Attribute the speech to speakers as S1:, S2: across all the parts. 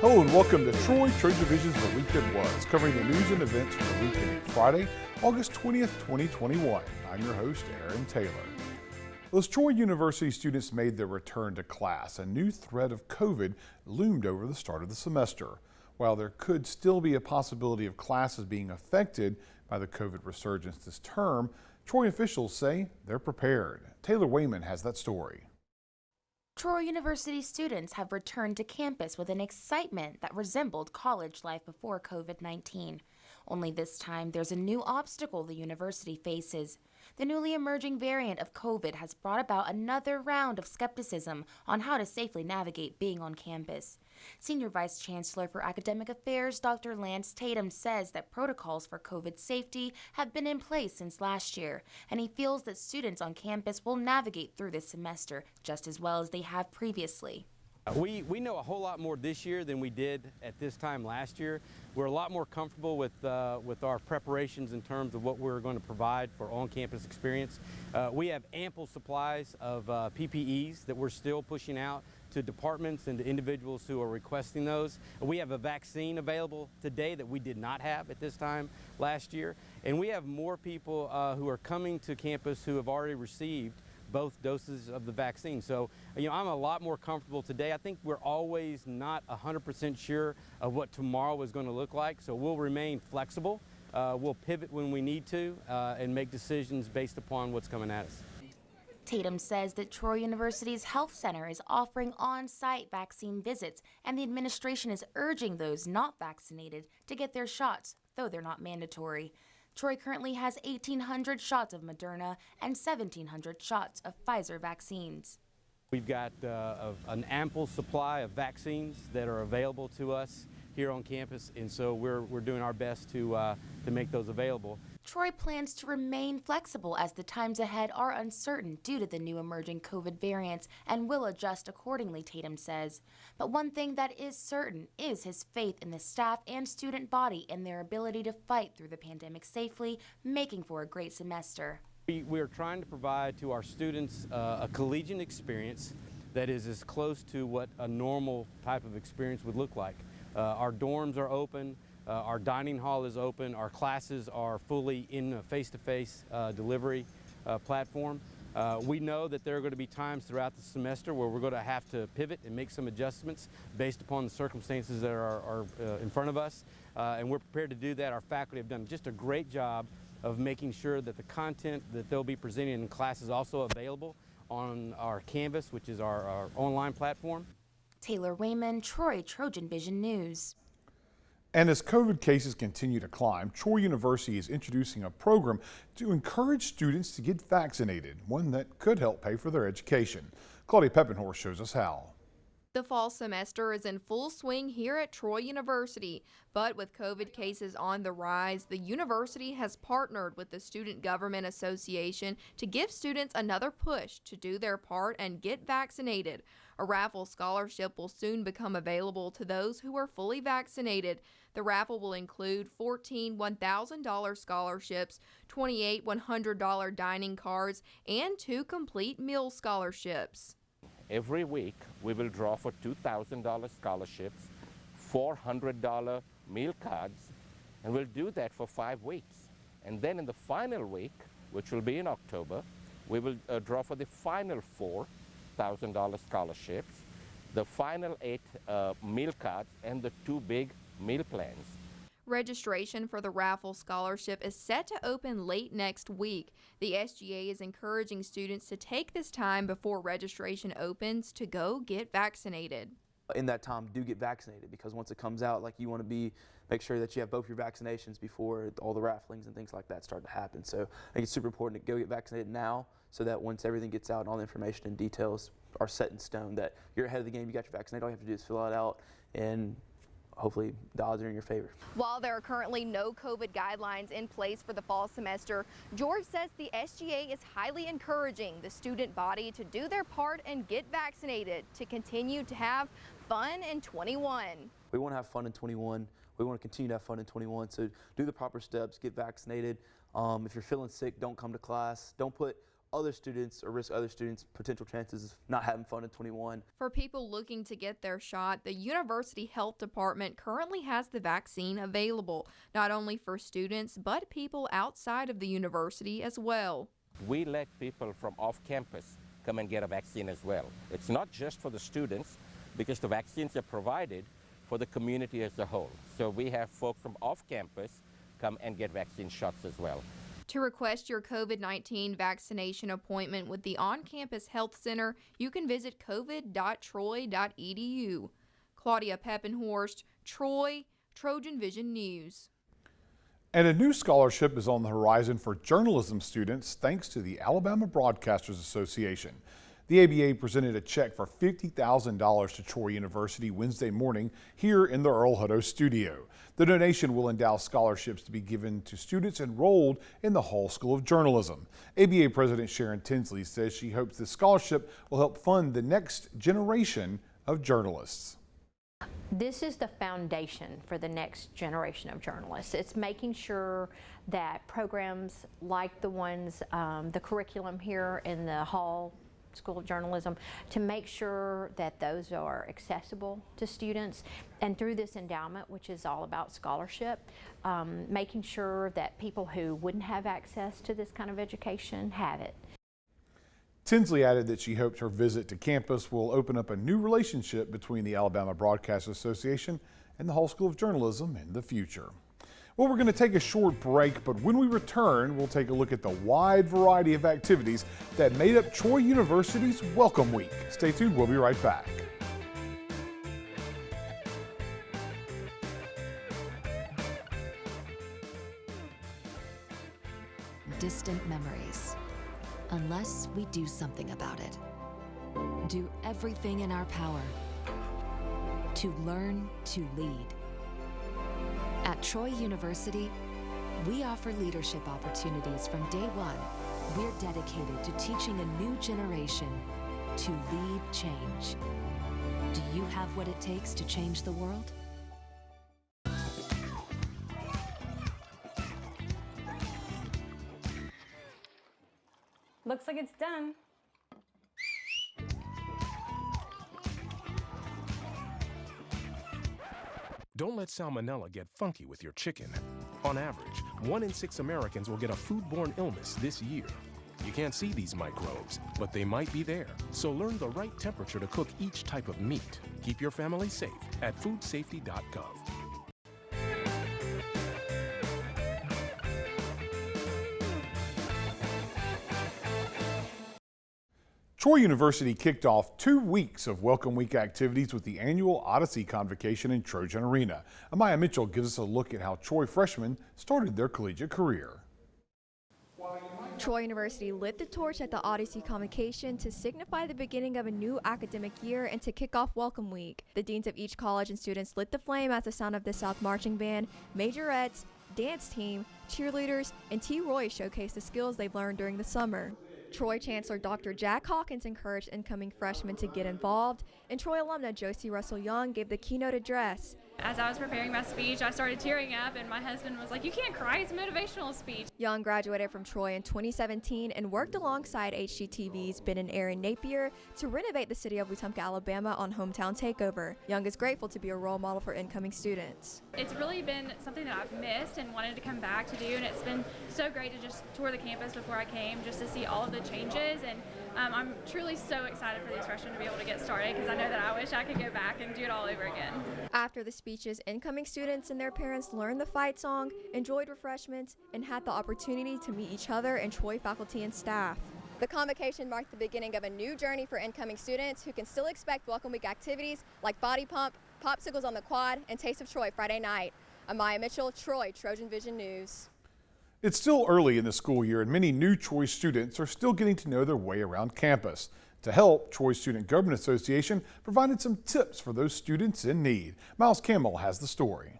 S1: Hello and welcome to TrojanVision's The Week That Was, covering the news and events for the week ending Friday, August 20th, 2021. I'm your host, Aaron Taylor. As Troy University students made their return to class, a new threat of COVID loomed over the start of the semester. While there could still be a possibility of classes being affected by the COVID resurgence this term, Troy officials say they're prepared. Taylor Wayman has that story.
S2: Troy University students have returned to campus with an excitement that resembled college life before COVID-19. Only this time, there's a new obstacle the university faces. The newly emerging variant of COVID has brought about another round of skepticism on how to safely navigate being on campus. Senior Vice Chancellor for Academic Affairs, Dr. Lance Tatum, says that protocols for COVID safety have been in place since last year, and he feels that students on campus will navigate through this semester just as well as they have previously.
S3: We know a whole lot more this year than we did at this time last year. We're a lot more comfortable with our preparations in terms of what we're going to provide for on-campus experience. We have ample supplies of PPEs that we're still pushing out to departments and to individuals who are requesting those. We have a vaccine available today that we did not have at this time last year. And we have more people who are coming to campus who have already received both doses of the vaccine. So, I'm a lot more comfortable today. I think we're always not 100% sure of what tomorrow is going to look like, so we'll remain flexible. We'll pivot when we need to and make decisions based upon what's coming at us.
S2: Tatum says that Troy University's health center is offering on-site vaccine visits, and the administration is urging those not vaccinated to get their shots, though they're not mandatory. Troy currently has 1,800 shots of Moderna and 1,700 shots of Pfizer vaccines.
S3: We've got an ample supply of vaccines that are available to us here on campus, and so we're doing our best to make those available.
S2: Troy plans to remain flexible as the times ahead are uncertain due to the new emerging COVID variants and will adjust accordingly, Tatum says. But one thing that is certain is his faith in the staff and student body and their ability to fight through the pandemic safely, making for a great semester.
S3: We are trying to provide to our students a collegiate experience that is as close to what a normal type of experience would look like. Our dorms are open. Our dining hall is open. Our classes are fully in a face-to-face delivery platform. We know that there are going to be times throughout the semester where we're going to have to pivot and make some adjustments based upon the circumstances that are in front of us, and we're prepared to do that. Our faculty have done just a great job of making sure that the content that they'll be presenting in class is also available on our Canvas, which is our online platform.
S2: Taylor Wayman, Troy TrojanVision News.
S1: And as COVID cases continue to climb, Troy University is introducing a program to encourage students to get vaccinated, one that could help pay for their education. Claudia Peppenhorst shows us how.
S4: The fall semester is in full swing here at Troy University, but with COVID cases on the rise, the university has partnered with the Student Government Association to give students another push to do their part and get vaccinated. A raffle scholarship will soon become available to those who are fully vaccinated. The raffle will include 14 $1,000 scholarships, 28 $100 dining cards, and 2 complete meal scholarships.
S5: Every week, we will draw for $2,000 scholarships, $400 meal cards, and we'll do that for 5 weeks. And then in the final week, which will be in October, we will draw for the final $4,000 scholarships, the final 8 meal cards, and the 2 big meal plans.
S4: Registration for the raffle scholarship is set to open late next week. The SGA is encouraging students to take this time before registration opens to go get vaccinated.
S6: In that time, do get vaccinated, because once it comes out, you want to make sure that you have both your vaccinations before all the rafflings and things like that start to happen. So I think it's super important to go get vaccinated now, so that once everything gets out and all the information and details are set in stone, that you're ahead of the game, you got your vaccinated, all you have to do is fill it out, and hopefully the odds are in your favor.
S4: While there are currently no COVID guidelines in place for the fall semester, George says the SGA is highly encouraging the student body to do their part and get vaccinated to continue to have fun in 21.
S6: We want to have fun in 21. We want to continue to have fun in 21. So do the proper steps, get vaccinated. If you're feeling sick, don't come to class. Don't put other students or risk other students' potential chances of not having fun in 21.
S4: For people looking to get their shot, the University Health Department currently has the vaccine available, not only for students, but people outside of the university as well.
S5: We let people from off campus come and get a vaccine as well. It's not just for the students, because the vaccines are provided for the community as a whole. So we have folks from off campus come and get vaccine shots as well.
S4: To request your COVID-19 vaccination appointment with the on-campus health center, you can visit covid.troy.edu. Claudia Peppenhorst, Troy, TrojanVision News.
S1: And a new scholarship is on the horizon for journalism students thanks to the Alabama Broadcasters Association. The ABA presented a check for $50,000 to Troy University Wednesday morning here in the Earl Hutto studio. The donation will endow scholarships to be given to students enrolled in the Hall School of Journalism. ABA President Sharon Tinsley says she hopes this scholarship will help fund the next generation of journalists.
S7: This is the foundation for the next generation of journalists. It's making sure that programs like the ones, the curriculum here in the Hall School of Journalism, to make sure that those are accessible to students, and through this endowment, which is all about scholarship, making sure that people who wouldn't have access to this kind of education have it.
S1: Tinsley added that she hopes her visit to campus will open up a new relationship between the Alabama Broadcasters Association and the Hall School of Journalism in the future. Well, we're going to take a short break, but when we return, we'll take a look at the wide variety of activities that made up Troy University's Welcome Week. Stay tuned, we'll be right back.
S8: Distant memories. Unless we do something about it. Do everything in our power to learn to lead. At Troy University, we offer leadership opportunities from day one. We're dedicated to teaching a new generation to lead change. Do you have what it takes to change the world?
S9: Looks like it's done.
S10: Don't let salmonella get funky with your chicken. On average, 1 in 6 Americans will get a foodborne illness this year. You can't see these microbes, but they might be there. So learn the right temperature to cook each type of meat. Keep your family safe at foodsafety.gov.
S1: Troy University kicked off 2 weeks of Welcome Week activities with the annual Odyssey Convocation in Trojan Arena. Amaya Mitchell gives us a look at how Troy freshmen started their collegiate career.
S11: Troy University lit the torch at the Odyssey Convocation to signify the beginning of a new academic year and to kick off Welcome Week. The deans of each college and students lit the flame at the sound of the South Marching Band, majorettes, dance team, cheerleaders, and T. Roy showcased the skills they've learned during the summer. Troy Chancellor Dr. Jack Hawkins encouraged incoming freshmen to get involved, and Troy alumna Josie Russell-Young gave the keynote address.
S12: As I was preparing my speech, I started tearing up, and my husband was like, "You can't cry, it's a motivational speech."
S11: Young graduated from Troy in 2017 and worked alongside HGTV's Ben and Aaron Napier to renovate the city of Wetumpka, Alabama on Hometown Takeover. Young is grateful to be a role model for incoming students.
S12: It's really been something that I've missed and wanted to come back to do, and it's been so great to just tour the campus before I came, just to see all of the changes, and I'm truly so excited for these freshmen to be able to get started, because I know that I wish I could go back and do it all over again.
S11: After the speeches, incoming students and their parents learned the fight song, enjoyed refreshments, and had the opportunity to meet each other and Troy faculty and staff. The convocation marked the beginning of a new journey for incoming students who can still expect Welcome Week activities like Body Pump, Popsicles on the Quad, and Taste of Troy Friday night. Amaya Mitchell, Troy, TrojanVision News.
S1: It's still early in the school year and many new Troy students are still getting to know their way around campus. To help, Troy Student Government Association provided some tips for those students in need. Miles Campbell has the story.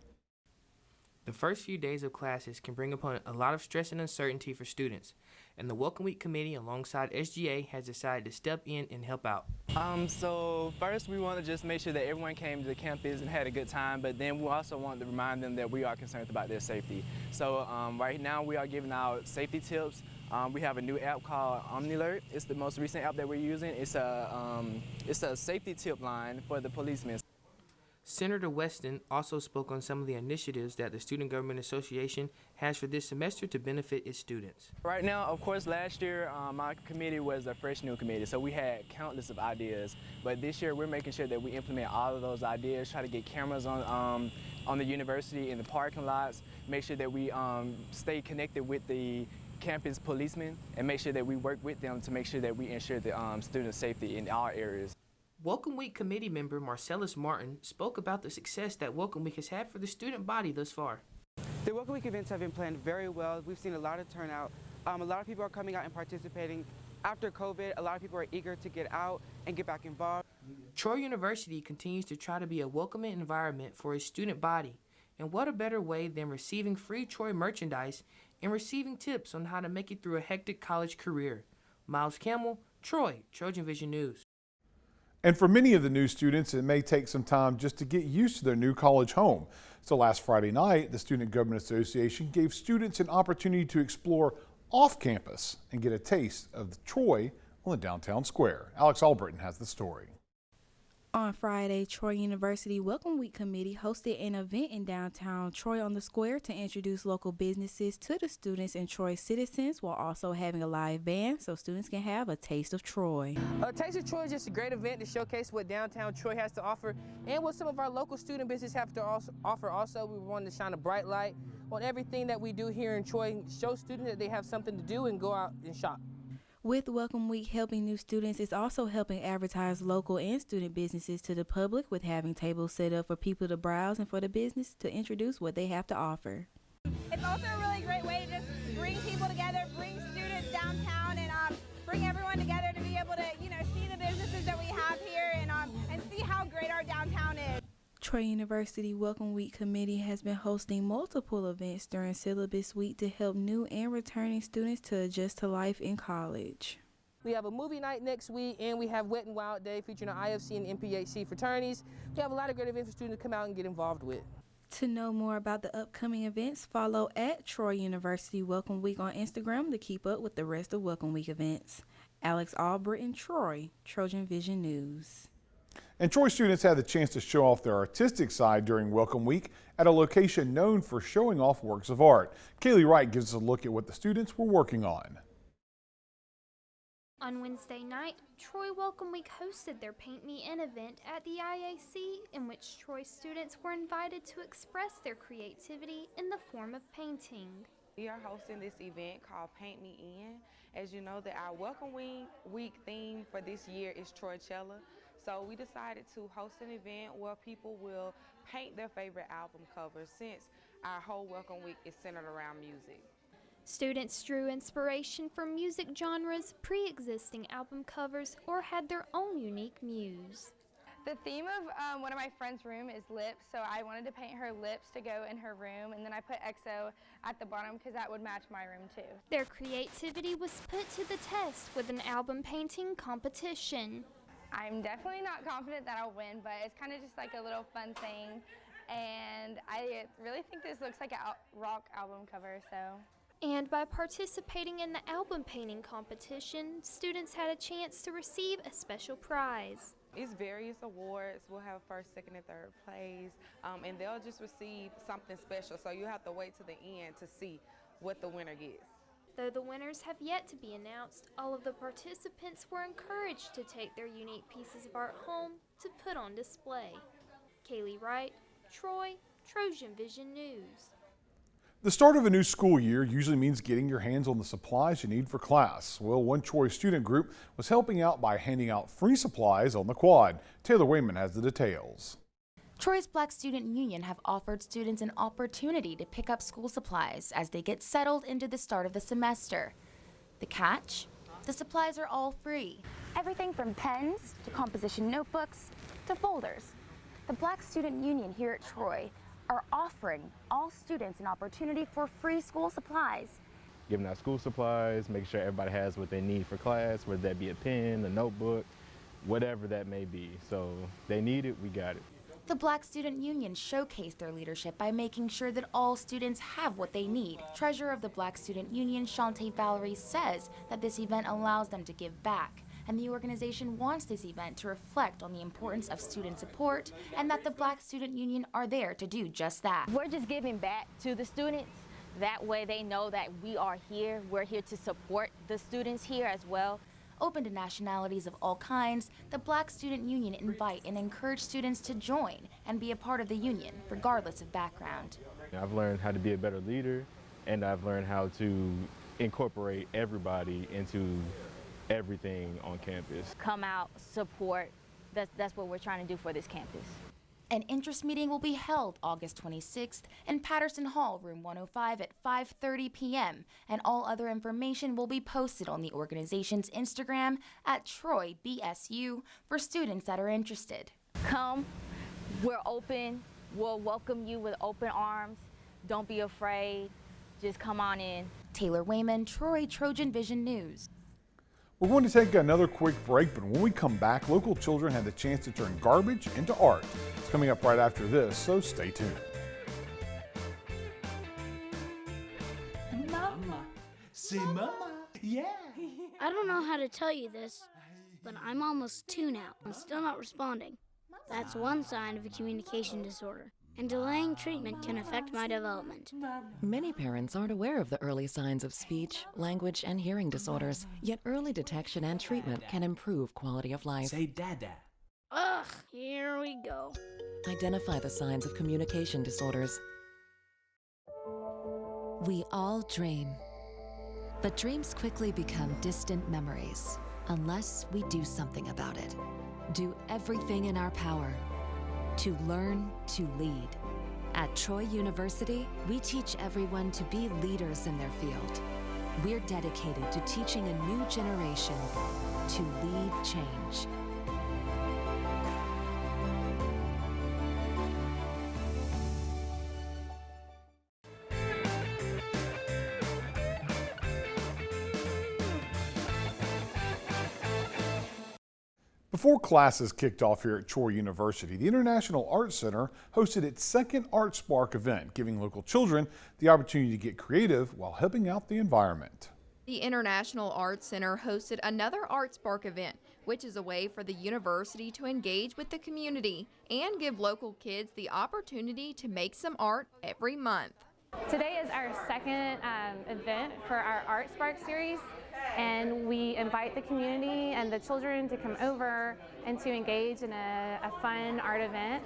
S13: The first few days of classes can bring upon a lot of stress and uncertainty for students.
S9: and the Welcome Week Committee alongside SGA has decided to step in and help out.
S13: So first we want to just make sure that everyone came to the campus and had a good time, but then we also want to remind them that we are concerned about their safety. So right now we are giving out safety tips. We have a new app called Alumna. It's the most recent app that we're using. It's a safety tip line for the policemen.
S9: Senator Weston also spoke on some of the initiatives that the Student Government Association has for this semester to benefit its students.
S13: Right now, of course, last year my committee was a fresh new committee, so we had countless of ideas. But this year we're making sure that we implement all of those ideas, try to get cameras on the university in the parking lots, make sure that we stay connected with the campus policemen, and make sure that we work with them to make sure that we ensure the student safety in our areas.
S9: Welcome Week committee member Marcellus Martin spoke about the success that Welcome Week has had for the student body thus far.
S14: The Welcome Week events have been planned very well. We've seen a lot of turnout. A lot of people are coming out and participating. After COVID, a lot of people are eager to get out and get back involved.
S9: Troy University continues to try to be a welcoming environment for its student body. And what a better way than receiving free Troy merchandise and receiving tips on how to make it through a hectic college career. Miles Campbell, Troy, TrojanVision News.
S1: And for many of the new students, it may take some time just to get used to their new college home. So last Friday night, the Student Government Association gave students an opportunity to explore off campus and get a taste of Troy on the downtown square. Alex Albritton has the story.
S15: On Friday, Troy University Welcome Week Committee hosted an event in downtown Troy on the Square to introduce local businesses to the students and Troy citizens, while also having a live band so students can have a taste of Troy.
S16: Taste of Troy is just a great event to showcase what downtown Troy has to offer and what some of our local student businesses have to offer. Also, we wanted to shine a bright light on everything that we do here in Troy, show students that they have something to do and go out and shop.
S15: With Welcome Week helping new students, it's also helping advertise local and student businesses to the public, with having tables set up for people to browse and for the business to introduce what they have to offer.
S17: It's also a really great way to just bring people together, bring students downtown, and bring everyone together to be able to, see the businesses that we have here and see how great our downtown is.
S15: Troy University Welcome Week Committee has been hosting multiple events during syllabus week to help new and returning students to adjust to life in college.
S16: We have a movie night next week, and we have Wet and Wild Day featuring our IFC and MPHC fraternities. We have a lot of great events for students to come out and get involved with.
S15: To know more about the upcoming events, follow at Troy University Welcome Week on Instagram to keep up with the rest of Welcome Week events. Alex Albritton, Troy, TrojanVision News.
S1: And Troy students had the chance to show off their artistic side during Welcome Week at a location known for showing off works of art. Cailey Wright gives us a look at what the students were working on.
S18: On Wednesday night, Troy Welcome Week hosted their Paint Me In event at the IAC, in which Troy students were invited to express their creativity in the form of painting.
S19: We are hosting this event called Paint Me In. As you know, that our Welcome Week theme for this year is Troycella. So we decided to host an event where people will paint their favorite album covers, since our whole Welcome Week is centered around music.
S18: Students drew inspiration from music genres, pre-existing album covers, or had their own unique muse.
S20: The theme of one of my friend's room is lips, so I wanted to paint her lips to go in her room, and then I put EXO at the bottom because that would match my room too.
S18: Their creativity was put to the test with an album painting competition.
S20: I'm definitely not confident that I'll win, but it's kind of just like a little fun thing, and I really think this looks like a rock album cover, so.
S18: And by participating in the album painting competition, students had a chance to receive a special prize.
S19: It's various awards. We'll have first, second, and third place, and they'll just receive something special, so you have to wait to the end to see what the winner gets.
S18: Though the winners have yet to be announced, all of the participants were encouraged to take their unique pieces of art home to put on display. Cailey Wright, Troy, TrojanVision News.
S1: The start of a new school year usually means getting your hands on the supplies you need for class. Well, one Troy student group was helping out by handing out free supplies on the quad. Taylor Wayman has the details.
S2: Troy's Black Student Union have offered students an opportunity to pick up school supplies as they get settled into the start of the semester. The catch? The supplies are all free.
S21: Everything from pens to composition notebooks to folders. The Black Student Union here at Troy are offering all students an opportunity for free school supplies.
S3: giving out school supplies, making sure everybody has what they need for class, whether that be a pen, a notebook, whatever that may be. So they need it, we got it.
S2: The Black Student Union showcased their leadership by making sure that all students have what they need. Treasurer of the Black Student Union, Chante Valrie, says that this event allows them to give back, and the organization wants this event to reflect on the importance of student support and that the Black Student Union are there to do just that.
S22: We're just giving back to the students. That way they know that we are here. We're here to support the students here as well.
S2: Open to nationalities of all kinds, the Black Student Union invite and encourage students to join and be a part of the union, regardless of background.
S3: I've learned how to be a better leader, and I've learned how to incorporate everybody into everything on campus.
S22: Come out, support. That's what we're trying to do for this campus.
S2: An interest meeting will be held August 26th in Patterson Hall, room 105 at 5:30 p.m. and all other information will be posted on the organization's Instagram at TroyBSU for students that are interested.
S22: Come, we're open, we'll welcome you with open arms. Don't be afraid, just come on in.
S2: Taylor Wayman, Troy, TrojanVision News.
S1: We're going to take another quick break, but when we come back, local children had the chance to turn garbage into art. It's coming up right after this, so stay tuned.
S23: Mama. Say mama. Yeah.
S24: I don't know how to tell you this, but I'm almost 2 now and still not responding. That's one sign of a communication disorder, and delaying treatment can affect my development.
S25: Many parents aren't aware of the early signs of speech, language, and hearing disorders, yet early detection and treatment can improve quality of life.
S23: Say dada.
S24: Ugh, here we go.
S25: Identify the signs of communication disorders.
S8: We all dream, but dreams quickly become distant memories unless we do something about it. Do everything in our power to learn to lead. At Troy University, we teach everyone to be leaders in their field. We're dedicated to teaching a new generation to lead change.
S1: Before classes kicked off here at Troy University, the International Arts Center hosted its second Art Spark event, giving local children the opportunity to get creative while helping out the environment.
S4: The International Arts Center hosted another Art Spark event, which is a way for the university to engage with the community and give local kids the opportunity to make some art every month.
S26: Today is our second event for our Art Spark series, and we invite the community and the children to come over and to engage in a fun art event,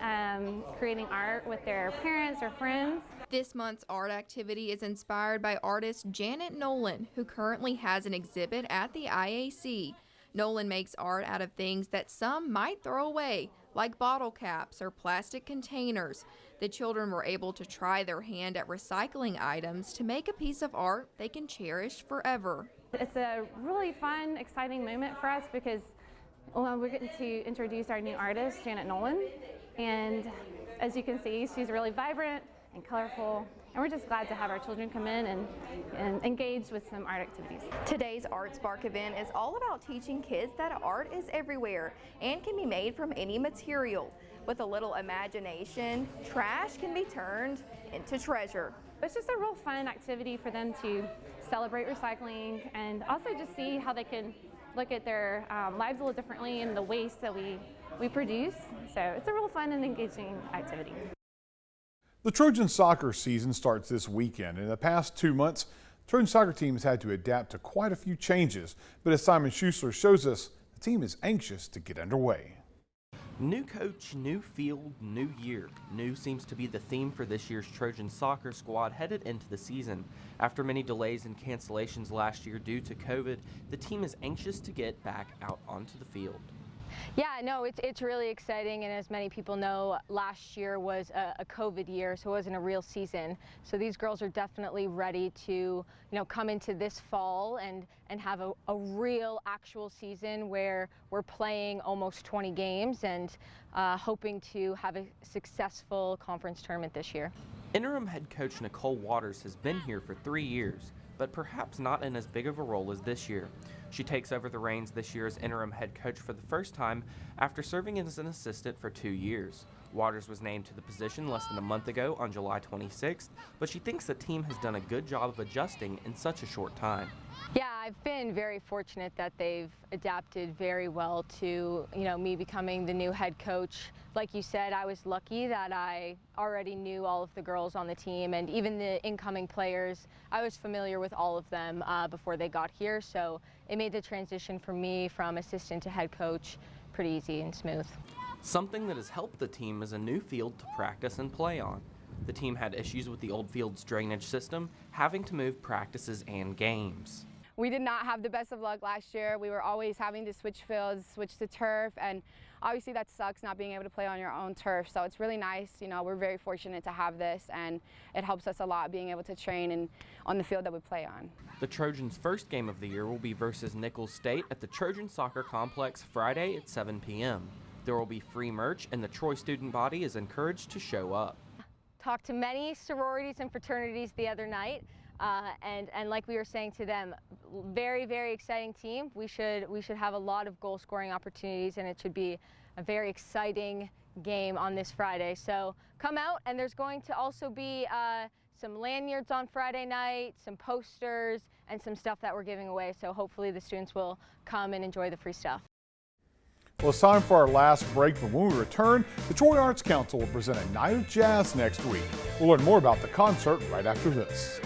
S26: creating art with their parents or friends.
S4: This month's art activity is inspired by artist Janet Nolan, who currently has an exhibit at the IAC. Nolan makes art out of things that some might throw away, like bottle caps or plastic containers. The children were able to try their hand at recycling items to make a piece of art they can cherish forever.
S26: It's a really fun, exciting moment for us because we're getting to introduce our new artist, Janet Nolan. And as you can see, she's really vibrant and colorful. And we're just glad to have our children come in and engage with some art activities.
S27: Today's Art Spark event is all about teaching kids that art is everywhere and can be made from any material. With a little imagination, trash can be turned into treasure.
S26: It's just a real fun activity for them to celebrate recycling and also just see how they can look at their lives a little differently and the waste that we produce. So it's a real fun and engaging activity.
S1: The Trojan soccer season starts this weekend. In the past 2 months, Trojan soccer team has had to adapt to quite a few changes. But as Simon Schuessler shows us, the team is anxious to get underway.
S28: New coach, new field, new year. New seems to be the theme for this year's Trojan soccer squad headed into the season. After many delays and cancellations last year due to COVID, the team is anxious to get back out onto the field.
S29: Yeah, no, it's really exciting, and as many people know, last year was a COVID year, so it wasn't a real season. So these girls are definitely ready to, come into this fall and have a real actual season where we're playing almost 20 games and hoping to have a successful conference tournament this year.
S28: Interim head coach Nicole Waters has been here for 3 years. but perhaps not in as big of a role as this year. She takes over the reins this year as interim head coach for the first time after serving as an assistant for 2 years. Waters was named to the position less than a month ago on July 26th, but she thinks the team has done a good job of adjusting in such a short time.
S29: Yeah, I've been very fortunate that they've adapted very well to, me becoming the new head coach. Like you said, I was lucky that I already knew all of the girls on the team, and even the incoming players, I was familiar with all of them before they got here, so it made the transition for me from assistant to head coach pretty easy and smooth.
S28: Something that has helped the team is a new field to practice and play on. The team had issues with the old field's drainage system, having to move practices and games.
S5: We did not have the best of luck last year. We were always having to switch fields, switch to turf, and obviously that sucks, not being able to play on your own turf. So it's really nice. We're very fortunate to have this, and it helps us a lot being able to train on the field that we play on.
S28: The Trojans' first game of the year will be versus Nichols State at the Trojan Soccer Complex Friday at 7 p.m. There will be free merch, and the Troy student body is encouraged to show up.
S29: Talked to many sororities and fraternities the other night. And like we were saying to them, very, very exciting team. We should have a lot of goal scoring opportunities, and it should be a very exciting game on this Friday. So come out, and there's going to also be some lanyards on Friday night, some posters, and some stuff that we're giving away. So hopefully the students will come and enjoy the free stuff.
S1: Well, it's time for our last break, but when we return, the Troy Arts Council will present a night of jazz next week. We'll learn more about the concert right after this.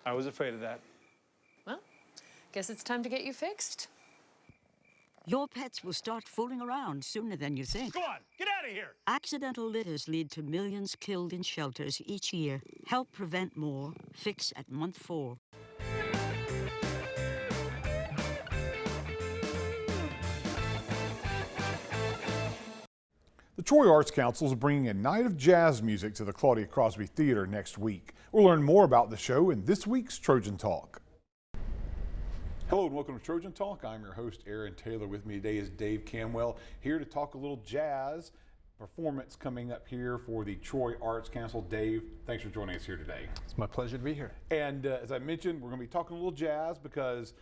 S6: I was afraid of that.
S7: Well, guess it's time to get you fixed.
S9: Your pets will start fooling around sooner than you think.
S6: Go on, get out of here!
S9: Accidental litters lead to millions killed in shelters each year. Help prevent more. Fix at month 4.
S1: The Troy Arts Council is bringing a night of jazz music to the Claudia Crosby Theater next week. We'll learn more about the show in this week's Trojan Talk. Hello and welcome to Trojan Talk. I'm your host, Aaron Taylor. With me today is Dave Camwell, here to talk a little jazz performance coming up here for the Troy Arts Council. Dave, thanks for joining us here today.
S6: It's my pleasure to be here.
S1: And as I mentioned, we're going to be talking a little jazz because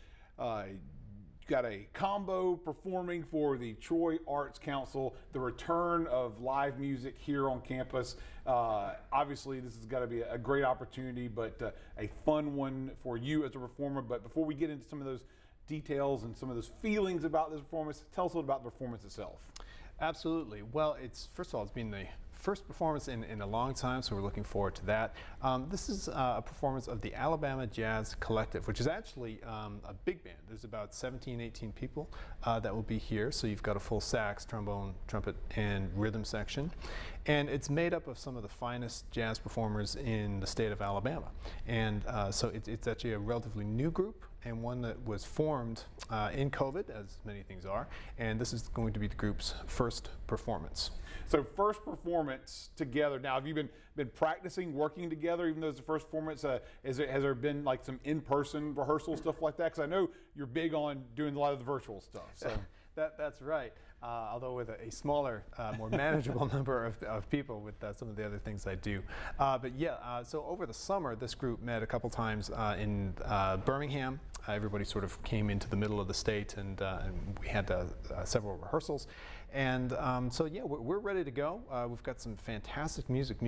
S1: got a combo performing for the Troy Arts Council, the return of live music here on campus. Obviously, this has got to be a great opportunity, but a fun one for you as a performer. But before we get into some of those details and some of those feelings about this performance, tell us a little about the performance itself.
S6: Absolutely. Well, first of all, it's been the first performance in a long time, so we're looking forward to that. This is a performance of the Alabama Jazz Collective, which is actually a big band. There's about 17, 18 people that will be here. So you've got a full sax, trombone, trumpet, and rhythm section. And it's made up of some of the finest jazz performers in the state of Alabama. And so it's actually a relatively new group, and one that was formed in COVID, as many things are. And this is going to be the group's first performance.
S1: So first performance together. Now, have you been practicing, working together, even though it's the first performance? Has there been like some in-person rehearsal, stuff like that? Because I know you're big on doing a lot of the virtual stuff. So
S6: that's right. Although with a smaller, more manageable number of people with some of the other things I do. But yeah, so over the summer, this group met a couple times in Birmingham. Everybody sort of came into the middle of the state, and we had several rehearsals. And so yeah, we're ready to go. We've got some fantastic music,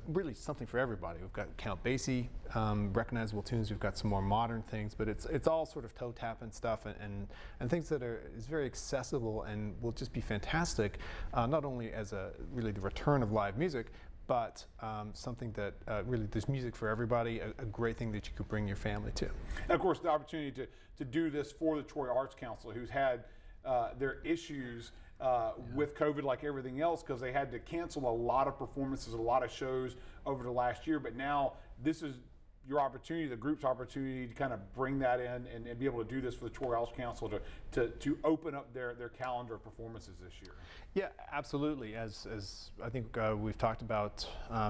S6: really something for everybody. We've got Count Basie, recognizable tunes. We've got some more modern things, but it's all sort of toe tapping stuff and things that is very accessible and will just be fantastic, not only as really the return of live music, but something that really, there's music for everybody, a great thing that you could bring your family to.
S1: And of course, the opportunity to do this for the Troy Arts Council, who's had their issues with COVID like everything else, because they had to cancel a lot of performances, a lot of shows over the last year. But now this is your opportunity, the group's opportunity, to kind of bring that in and be able to do this for the Troy Arts Council to open up their calendar of performances this year.
S6: Yeah, absolutely. As I think we've talked about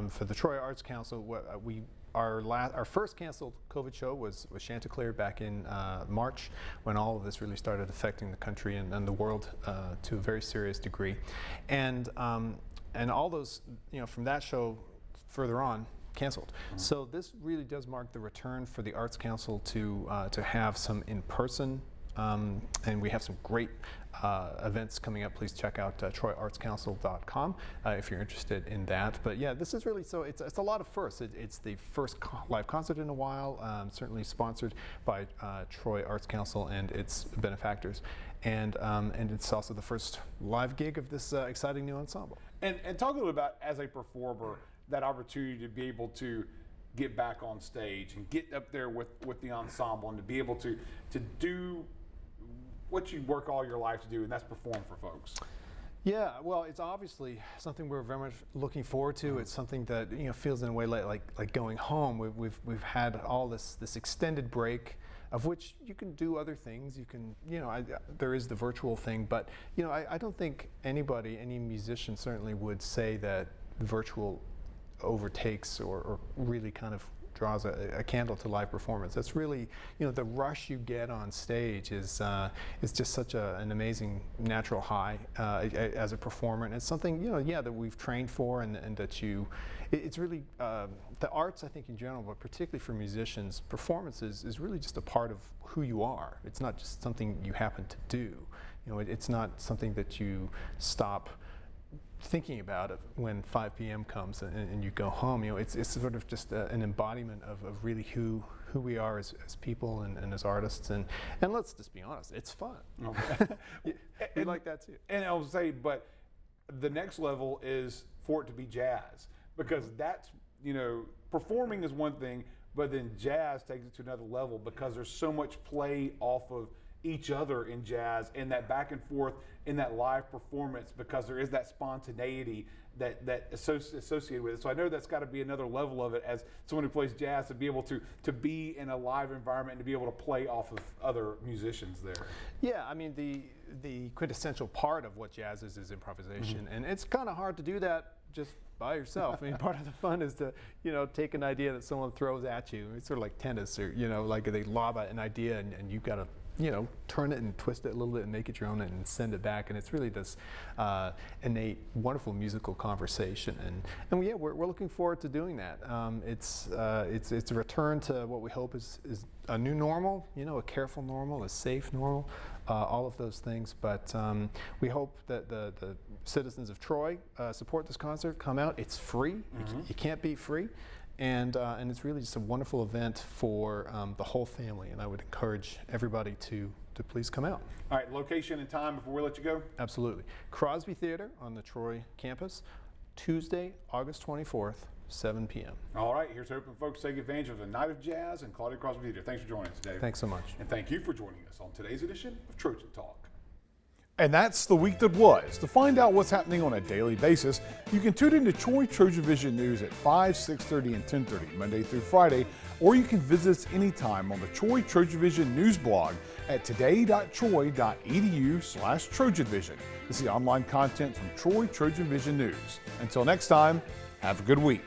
S6: for the Troy Arts Council, our first canceled COVID show was Chante back in March, when all of this really started affecting the country and the world to a very serious degree, and all those, from that show further on, canceled. So this really does mark the return for the Arts Council to have some in-person, and we have some great events coming up. Please check out troyartscouncil.com if you're interested in that. But yeah, this is really, so it's a lot of firsts. It's the first live concert in a while, certainly sponsored by Troy Arts Council and its benefactors, and it's also the first live gig of this exciting new ensemble.
S1: And talk a little about, as a performer, that opportunity to be able to get back on stage and get up there with the ensemble, and to be able to do what you work all your life to do, and that's perform for folks.
S6: Yeah, well, it's obviously something we're very much looking forward to. It's something that feels in a way like going home. We've had all this extended break, of which you can do other things. You can, there is the virtual thing, but I don't think any musician certainly would say that virtual overtakes or really kind of draws a candle to live performance. That's really, the rush you get on stage is just such an amazing natural high as a performer, and it's something that we've trained for, and that it's really the arts, I think, in general, but particularly for musicians, performance is really just a part of who you are. It's not just something you happen to do. It's not something that you stop thinking about it when 5 p.m. comes and you go home. It's sort of just an embodiment of really who we are as people and as artists, and let's just be honest, it's fun. Okay. We like that too.
S1: And I'll say, but the next level is for it to be jazz, because that's, performing is one thing, but then jazz takes it to another level, because there's so much play off of each other in jazz, and that back and forth in that live performance, because there is that spontaneity that associated with it. So I know that's got to be another level of it, as someone who plays jazz, to be able to be in a live environment and to be able to play off of other musicians there.
S6: Yeah, I mean, the quintessential part of what jazz is improvisation, and it's kind of hard to do that just by yourself. I mean, part of the fun is to, take an idea that someone throws at you. It's sort of like tennis, or, like they lob an idea and you've got to turn it and twist it a little bit and make it your own and send it back. And it's really this innate, wonderful musical conversation. And yeah, we're looking forward to doing that. It's a return to what we hope is a new normal, a careful normal, a safe normal, all of those things. But we hope that the citizens of Troy support this concert, come out. It's free. You can't be free. And it's really just a wonderful event for the whole family, and I would encourage everybody to please come out.
S1: All right, location and time before we let you go?
S6: Absolutely. Crosby Theater on the Troy campus, Tuesday, August 24th, 7 p.m.
S1: All right, here's hoping folks take advantage of the Night of Jazz and Claudia Crosby Theater. Thanks for joining us, Dave.
S6: Thanks so much.
S1: And thank you for joining us on today's edition of Trojan Talk. And that's the week that was. To find out what's happening on a daily basis, you can tune into Troy TrojanVision News at 5, 6:30, and 10:30, Monday through Friday, or you can visit us anytime on the Troy TrojanVision News blog at today.troy.edu/TrojanVision to see online content from Troy TrojanVision News. Until next time, have a good week.